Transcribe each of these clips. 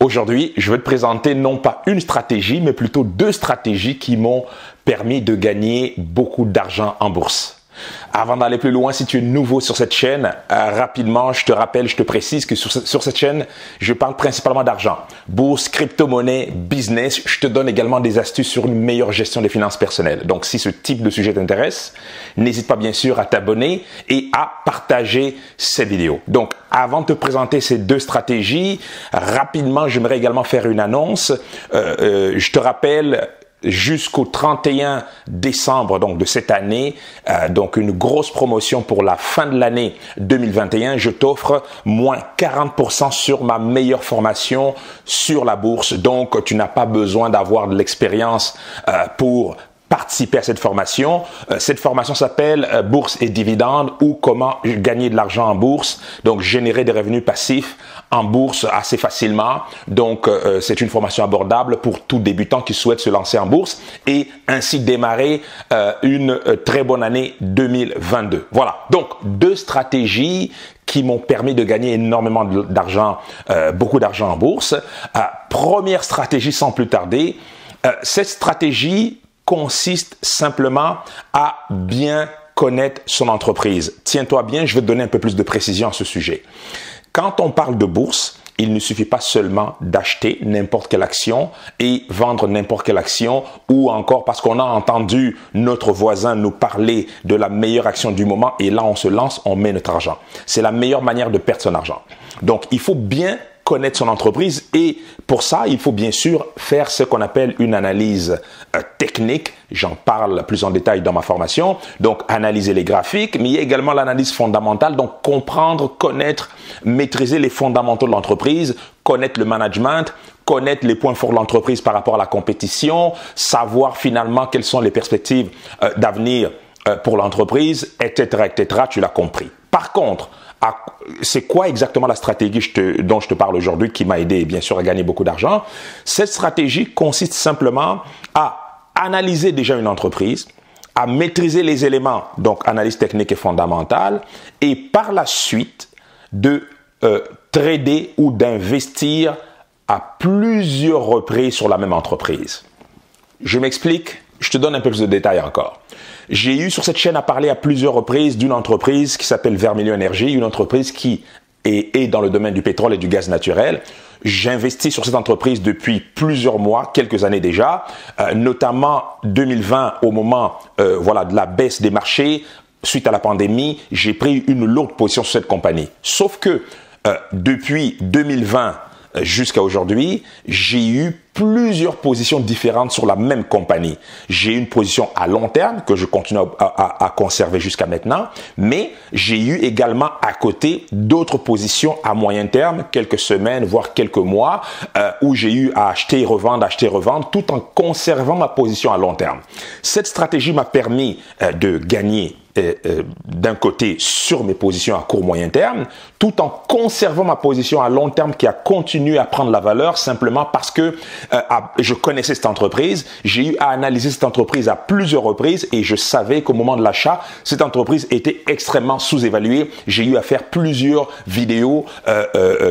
Aujourd'hui, je vais te présenter non pas une stratégie, mais plutôt deux stratégies qui m'ont permis de gagner beaucoup d'argent en bourse. Avant d'aller plus loin, si tu es nouveau sur cette chaîne, rapidement, je te rappelle, je te précise que sur cette chaîne, je parle principalement d'argent. Bourse, crypto-monnaie, business. Je te donne également des astuces sur une meilleure gestion des finances personnelles. Donc, si ce type de sujet t'intéresse, n'hésite pas bien sûr à t'abonner et à partager cette vidéo. Donc, avant de te présenter ces deux stratégies, rapidement, j'aimerais également faire une annonce. Je te rappelle, jusqu'au 31 décembre donc de cette année, donc une grosse promotion pour la fin de l'année 2021. Je t'offre moins 40% sur ma meilleure formation sur la bourse. Donc, tu n'as pas besoin d'avoir de l'expérience pour participer à cette formation. Cette formation s'appelle Bourse et dividendes ou comment gagner de l'argent en bourse. Donc, générer des revenus passifs en bourse assez facilement. Donc, c'est une formation abordable pour tout débutant qui souhaite se lancer en bourse et ainsi démarrer une très bonne année 2022. Voilà. Donc, deux stratégies qui m'ont permis de gagner énormément d'argent, beaucoup d'argent en bourse. Première stratégie sans plus tarder. Cette stratégie consiste simplement à bien connaître son entreprise. Tiens-toi bien, je vais te donner un peu plus de précision à ce sujet. Quand on parle de bourse, il ne suffit pas seulement d'acheter n'importe quelle action et vendre n'importe quelle action ou encore parce qu'on a entendu notre voisin nous parler de la meilleure action du moment et là on se lance, on met notre argent. C'est la meilleure manière de perdre son argent. Donc, il faut bien connaître son entreprise et pour ça, il faut bien sûr faire ce qu'on appelle une analyse technique. J'en parle plus en détail dans ma formation. Donc, analyser les graphiques, mais il y a également l'analyse fondamentale. Donc, comprendre, connaître, maîtriser les fondamentaux de l'entreprise, connaître le management, connaître les points forts de l'entreprise par rapport à la compétition, savoir finalement quelles sont les perspectives d'avenir pour l'entreprise, etc., etc. Tu l'as compris. Par contre, c'est quoi exactement la stratégie dont je te parle aujourd'hui qui m'a aidé bien sûr à gagner beaucoup d'argent? Cette stratégie consiste simplement à analyser déjà une entreprise, à maîtriser les éléments, donc analyse technique et fondamentale, et par la suite de trader ou d'investir à plusieurs reprises sur la même entreprise. Je m'explique, je te donne un peu plus de détails encore. J'ai eu sur cette chaîne à parler à plusieurs reprises d'une entreprise qui s'appelle Vermilion Énergie, une entreprise qui est dans le domaine du pétrole et du gaz naturel. J'investis sur cette entreprise depuis plusieurs mois, quelques années déjà, notamment 2020 au moment voilà, de la baisse des marchés. Suite à la pandémie, j'ai pris une lourde position sur cette compagnie. Sauf que depuis 2020 jusqu'à aujourd'hui, j'ai eu plusieurs positions différentes sur la même compagnie. J'ai eu une position à long terme que je continue à conserver jusqu'à maintenant, mais j'ai eu également à côté d'autres positions à moyen terme, quelques semaines, voire quelques mois, où j'ai eu à acheter, revendre, tout en conservant ma position à long terme. Cette stratégie m'a permis de gagner d'un côté sur mes positions à court moyen terme, tout en conservant ma position à long terme qui a continué à prendre la valeur simplement parce que je connaissais cette entreprise, j'ai eu à analyser cette entreprise à plusieurs reprises et je savais qu'au moment de l'achat, cette entreprise était extrêmement sous-évaluée. J'ai eu à faire plusieurs vidéos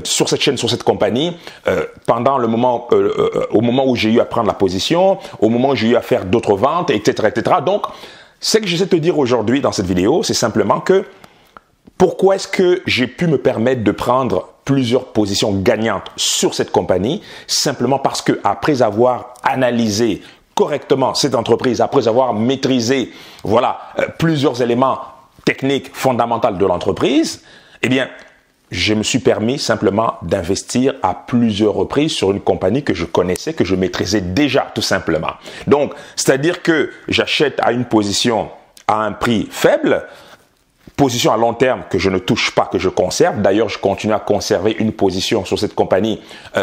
sur cette chaîne, sur cette compagnie, pendant le moment, au moment où j'ai eu à prendre la position, au moment où j'ai eu à faire d'autres ventes, etc., etc. Donc, ce que j'essaie de te dire aujourd'hui dans cette vidéo, c'est simplement que pourquoi est-ce que j'ai pu me permettre de prendre plusieurs positions gagnantes sur cette compagnie? Simplement parce que après avoir analysé correctement cette entreprise, après avoir maîtrisé voilà, plusieurs éléments techniques fondamentaux de l'entreprise, eh bien, je me suis permis simplement d'investir à plusieurs reprises sur une compagnie que je connaissais, que je maîtrisais déjà tout simplement. Donc, c'est-à-dire que j'achète à une position à un prix faible, position à long terme que je ne touche pas, que je conserve. D'ailleurs, je continue à conserver une position sur cette compagnie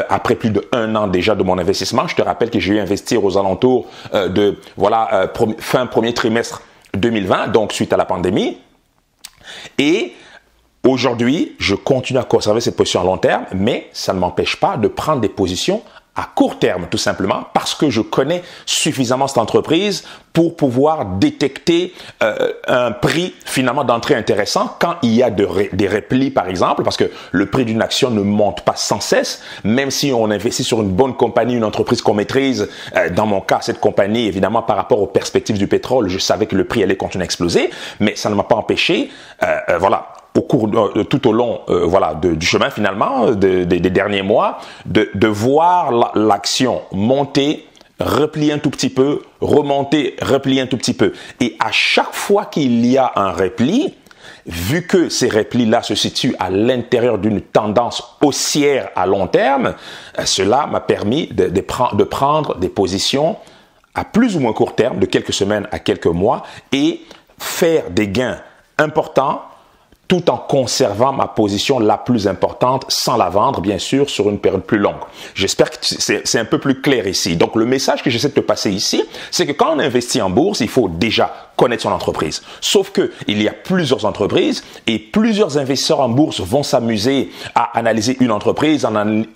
après plus d'1 an déjà de mon investissement. Je te rappelle que j'ai eu à investir aux alentours de voilà fin premier trimestre 2020, donc suite à la pandémie. Et aujourd'hui, je continue à conserver cette position à long terme, mais ça ne m'empêche pas de prendre des positions à court terme, tout simplement, parce que je connais suffisamment cette entreprise pour pouvoir détecter un prix finalement d'entrée intéressant quand il y a des replis, par exemple, parce que le prix d'une action ne monte pas sans cesse, même si on investit sur une bonne compagnie, une entreprise qu'on maîtrise. Dans mon cas, cette compagnie, évidemment, par rapport aux perspectives du pétrole, je savais que le prix allait continuer à exploser, mais ça ne m'a pas empêché, tout au long du chemin finalement des derniers mois de voir l'action monter, replier un tout petit peu, remonter, replier un tout petit peu, et à chaque fois qu'il y a un repli, vu que ces replis-là se situent à l'intérieur d'une tendance haussière à long terme, cela m'a permis de prendre des positions à plus ou moins court terme, de quelques semaines à quelques mois, et faire des gains importants tout en conservant ma position la plus importante sans la vendre, bien sûr, sur une période plus longue. J'espère que c'est un peu plus clair ici. Donc, le message que j'essaie de te passer ici, c'est que quand on investit en bourse, il faut déjà connaître son entreprise. Sauf que il y a plusieurs entreprises et plusieurs investisseurs en bourse vont s'amuser à analyser une entreprise,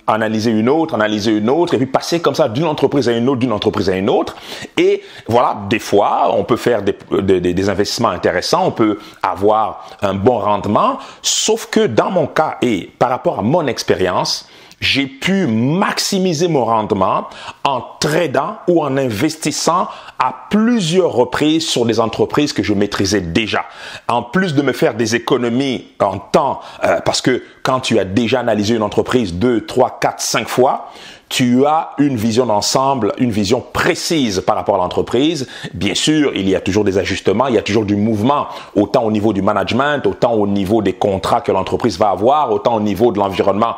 analyser une autre, et puis passer comme ça d'une entreprise à une autre, d'une entreprise à une autre. Et voilà, des fois, on peut faire des investissements intéressants, on peut avoir un bon rendement, sauf que dans mon cas et par rapport à mon expérience, j'ai pu maximiser mon rendement en tradant ou en investissant à plusieurs reprises sur des entreprises que je maîtrisais déjà. En plus de me faire des économies en temps, parce que quand tu as déjà analysé une entreprise 2, 3, 4, 5 fois, tu as une vision d'ensemble, une vision précise par rapport à l'entreprise. Bien sûr, il y a toujours des ajustements, il y a toujours du mouvement, autant au niveau du management, autant au niveau des contrats que l'entreprise va avoir, autant au niveau de l'environnement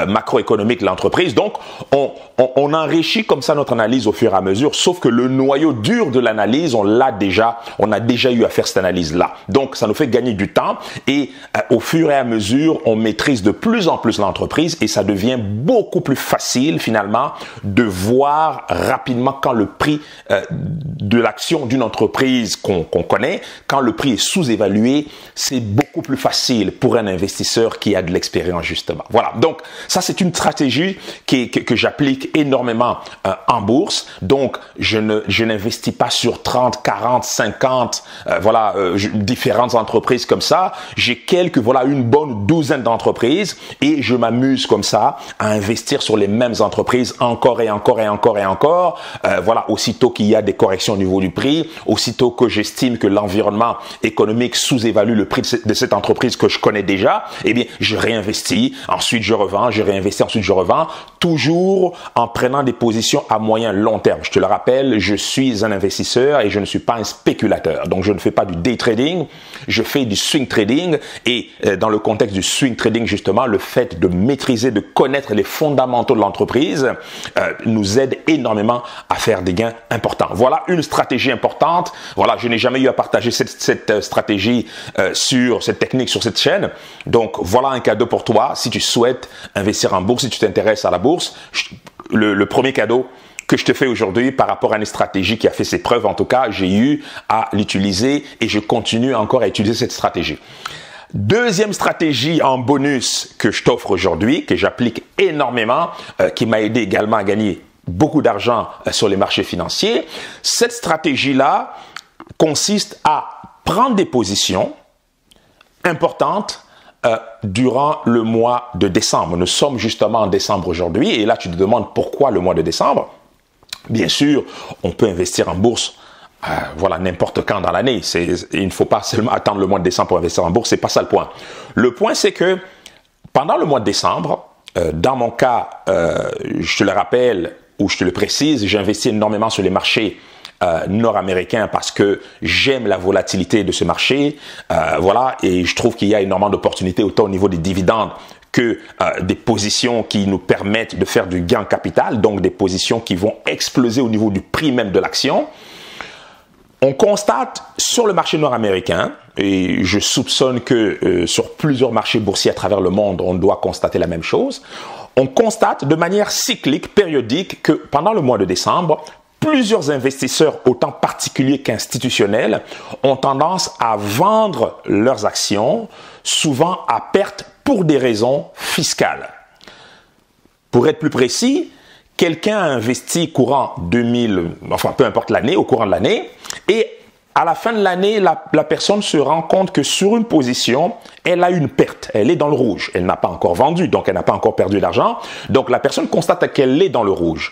macroéconomique de l'entreprise. Donc, on enrichit comme ça notre analyse au fur et à mesure, sauf que le noyau dur de l'analyse, on a déjà eu à faire cette analyse-là. Donc, ça nous fait gagner du temps et au fur et à mesure, on maîtrise de plus en plus l'entreprise et ça devient beaucoup plus facile finalement de voir rapidement quand le prix de l'action d'une entreprise qu'on connaît, quand le prix est sous-évalué, c'est beaucoup plus facile pour un investisseur qui a de l'expérience justement. Voilà, donc ça c'est une stratégie que j'applique énormément en bourse. Donc je n'investis pas sur 30, 40, 50 différentes entreprises comme ça. J'ai une bonne douzaine d'entreprises et je m'amuse comme ça à investir sur les mêmes entreprises encore et encore et encore et encore. Aussitôt qu'il y a des corrections au niveau du prix, aussitôt que j'estime que l'environnement économique sous-évalue le prix de cette entreprise que je connais déjà, eh bien, je réinvestis, ensuite je revends, je réinvestis, ensuite je revends, toujours en prenant des positions à moyen long terme. Je te le rappelle, je suis un investisseur et je ne suis pas un spéculateur. Donc, je ne fais pas du day trading, je fais du swing trading et dans le contexte du swing trading, justement, le fait de maîtriser, de connaître les fondamentaux de l'entreprise nous aide énormément à faire des gains importants. Voilà une stratégie importante. Voilà, je n'ai jamais eu à partager cette stratégie sur cette technique sur cette chaîne. Donc, voilà un cadeau pour toi si tu souhaites investir en bourse, si tu t'intéresses à la bourse. Le premier cadeau que je te fais aujourd'hui par rapport à une stratégie qui a fait ses preuves, en tout cas, j'ai eu à l'utiliser et je continue encore à utiliser cette stratégie. Deuxième stratégie en bonus que je t'offre aujourd'hui, que j'applique énormément, qui m'a aidé également à gagner beaucoup d'argent sur les marchés financiers. Cette stratégie-là consiste à prendre des positions importantes durant le mois de décembre. Nous sommes justement en décembre aujourd'hui et là tu te demandes pourquoi le mois de décembre. Bien sûr, on peut investir en bourse n'importe quand dans l'année. Il ne faut pas seulement attendre le mois de décembre pour investir en bourse, c'est pas ça le point. Le point, c'est que pendant le mois de décembre, dans mon cas, je te le rappelle ou je te le précise, j'investis énormément sur les marchés nord-américains parce que j'aime la volatilité de ce marché. Et je trouve qu'il y a énormément d'opportunités autant au niveau des dividendes que des positions qui nous permettent de faire du gain en capital, donc des positions qui vont exploser au niveau du prix même de l'action. On constate sur le marché nord-américain, et je soupçonne que sur plusieurs marchés boursiers à travers le monde, on doit constater la même chose. On constate de manière cyclique, périodique, que pendant le mois de décembre, plusieurs investisseurs, autant particuliers qu'institutionnels, ont tendance à vendre leurs actions, souvent à perte pour des raisons fiscales. Pour être plus précis, quelqu'un a investi courant 2000, enfin peu importe l'année, au courant de l'année, et à la fin de l'année, la personne se rend compte que sur une position, elle a une perte. Elle est dans le rouge. Elle n'a pas encore vendu, donc elle n'a pas encore perdu d'argent. Donc la personne constate qu'elle est dans le rouge.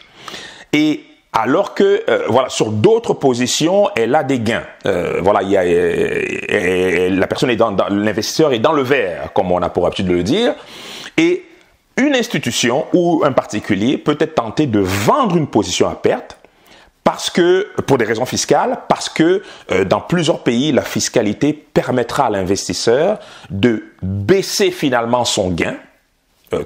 Et alors que, voilà, sur d'autres positions, elle a des gains. Voilà, la personne est l'investisseur est dans le vert, comme on a pour habitude de le dire. Et une institution ou un particulier peut être tenté de vendre une position à perte parce que, pour des raisons fiscales, parce que dans plusieurs pays, la fiscalité permettra à l'investisseur de baisser finalement son gain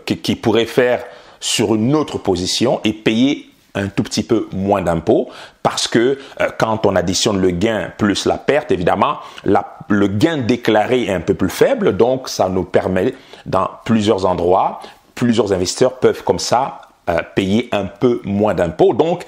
qu'il pourrait faire sur une autre position et payer un tout petit peu moins d'impôts parce que quand on additionne le gain plus la perte, évidemment, le gain déclaré est un peu plus faible, donc ça nous permet dans plusieurs endroits, plusieurs investisseurs peuvent comme ça payer un peu moins d'impôts. Donc,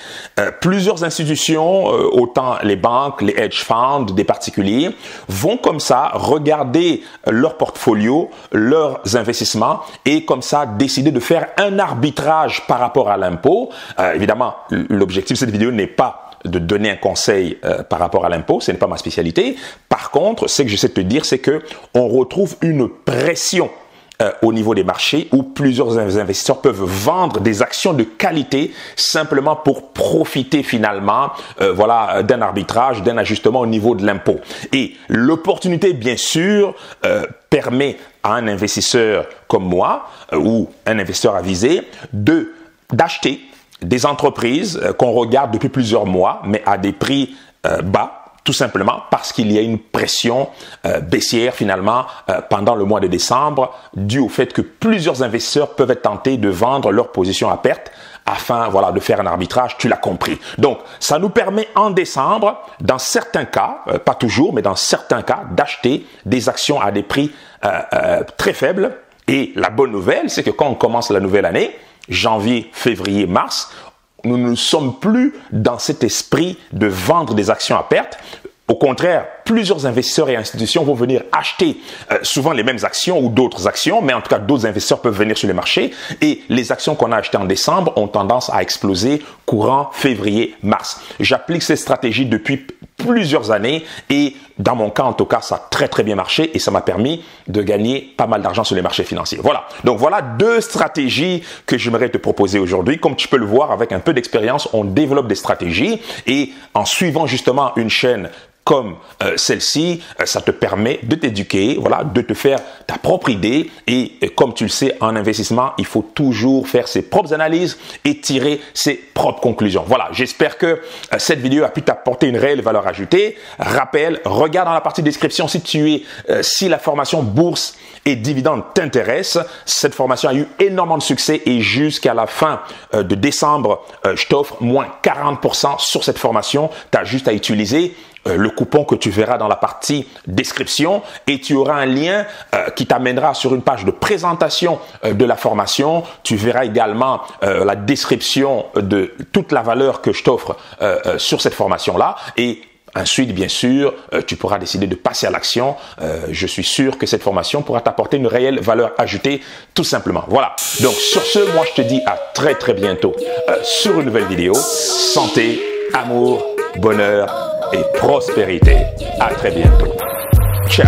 plusieurs institutions, autant les banques, les hedge funds, des particuliers, vont comme ça regarder leur portfolio, leurs investissements et comme ça décider de faire un arbitrage par rapport à l'impôt. Évidemment, l'objectif de cette vidéo n'est pas de donner un conseil par rapport à l'impôt, ce n'est pas ma spécialité. Par contre, ce que j'essaie de te dire, c'est que on retrouve une pression au niveau des marchés où plusieurs investisseurs peuvent vendre des actions de qualité simplement pour profiter finalement voilà, d'un arbitrage, d'un ajustement au niveau de l'impôt. Et l'opportunité, bien sûr, permet à un investisseur comme moi ou un investisseur avisé d'acheter des entreprises qu'on regarde depuis plusieurs mois, mais à des prix bas, tout simplement parce qu'il y a une pression baissière finalement pendant le mois de décembre dû au fait que plusieurs investisseurs peuvent être tentés de vendre leur position à perte afin voilà, de faire un arbitrage, tu l'as compris. Donc, ça nous permet en décembre, dans certains cas, pas toujours, mais dans certains cas, d'acheter des actions à des prix très faibles. Et la bonne nouvelle, c'est que quand on commence la nouvelle année, janvier, février, mars, nous ne sommes plus dans cet esprit de vendre des actions à perte. Au contraire, plusieurs investisseurs et institutions vont venir acheter souvent les mêmes actions ou d'autres actions, mais en tout cas, d'autres investisseurs peuvent venir sur les marchés et les actions qu'on a achetées en décembre ont tendance à exploser courant février, mars. J'applique cette stratégie depuis plusieurs années et dans mon cas, en tout cas, ça a très très bien marché et ça m'a permis de gagner pas mal d'argent sur les marchés financiers. Voilà. Donc voilà deux stratégies que j'aimerais te proposer aujourd'hui. Comme tu peux le voir, avec un peu d'expérience, on développe des stratégies et en suivant justement une chaîne comme celle-ci, ça te permet de t'éduquer, voilà, de te faire ta propre idée et comme tu le sais, en investissement, il faut toujours faire ses propres analyses et tirer ses propres conclusions. Voilà, j'espère que cette vidéo a pu t'apporter une réelle valeur ajoutée. Rappel, regarde dans la partie description si la formation bourse et dividendes t'intéresse. Cette formation a eu énormément de succès et jusqu'à la fin de décembre, je t'offre moins 40% sur cette formation. Tu as juste à utiliser le coupon que tu verras dans la partie description et tu auras un lien qui t'amènera sur une page de présentation de la formation. Tu verras également la description de toute la valeur que je t'offre sur cette formation-là et ensuite, bien sûr, tu pourras décider de passer à l'action. Je suis sûr que cette formation pourra t'apporter une réelle valeur ajoutée, tout simplement. Voilà. Donc, sur ce, moi, je te dis à très, très bientôt sur une nouvelle vidéo. Santé, amour, bonheur et prospérité. À très bientôt. Ciao.